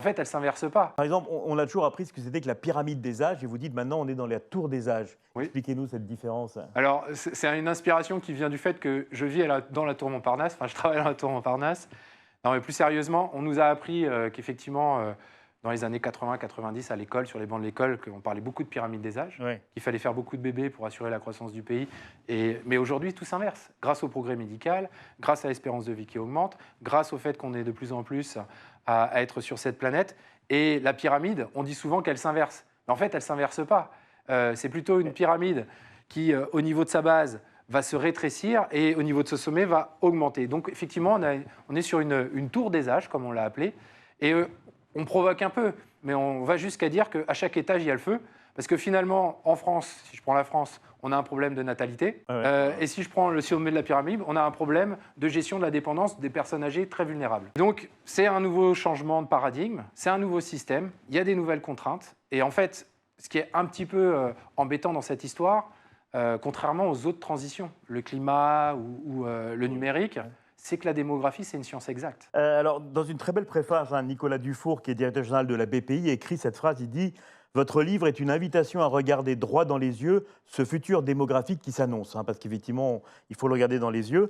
En fait, elle ne s'inverse pas. Par exemple, on a toujours appris ce que c'était que la pyramide des âges et vous dites maintenant on est dans la tour des âges. Oui. Expliquez-nous cette différence. Alors, c'est une inspiration qui vient du fait que je vis dans la tour Montparnasse, enfin je travaille dans la tour Montparnasse. Non, mais plus sérieusement, on nous a appris qu'effectivement, dans les années 80-90 à l'école, sur les bancs de l'école, qu'on parlait beaucoup de pyramide des âges, Ouais. qu'il fallait faire beaucoup de bébés pour assurer la croissance du pays. Mais aujourd'hui, tout s'inverse. Grâce au progrès médical, grâce à l'espérance de vie qui augmente, grâce au fait qu'on est de plus en plus à être sur cette planète. Et la pyramide, on dit souvent qu'elle s'inverse. Mais en fait, elle ne s'inverse pas. C'est plutôt une pyramide qui, au niveau de sa base, va se rétrécir et au niveau de ce sommet va augmenter. Donc effectivement, on est sur une tour des âges, comme on l'a appelé, et on provoque un peu, mais on va jusqu'à dire qu'à chaque étage, il y a le feu, parce que finalement, en France, si je prends la France, on a un problème de natalité, et si je prends le sommet de la pyramide, on a un problème de gestion de la dépendance des personnes âgées très vulnérables. Donc c'est un nouveau changement de paradigme, c'est un nouveau système, il y a des nouvelles contraintes, et en fait, ce qui est un petit peu embêtant dans cette histoire, contrairement aux autres transitions, le climat ou le numérique, c'est que la démographie, c'est une science exacte. Alors, dans une très belle préface, Nicolas Dufour, qui est directeur général de la BPI, écrit cette phrase, il dit « Votre livre est une invitation à regarder droit dans les yeux ce futur démographique qui s'annonce », parce qu'effectivement, il faut le regarder dans les yeux.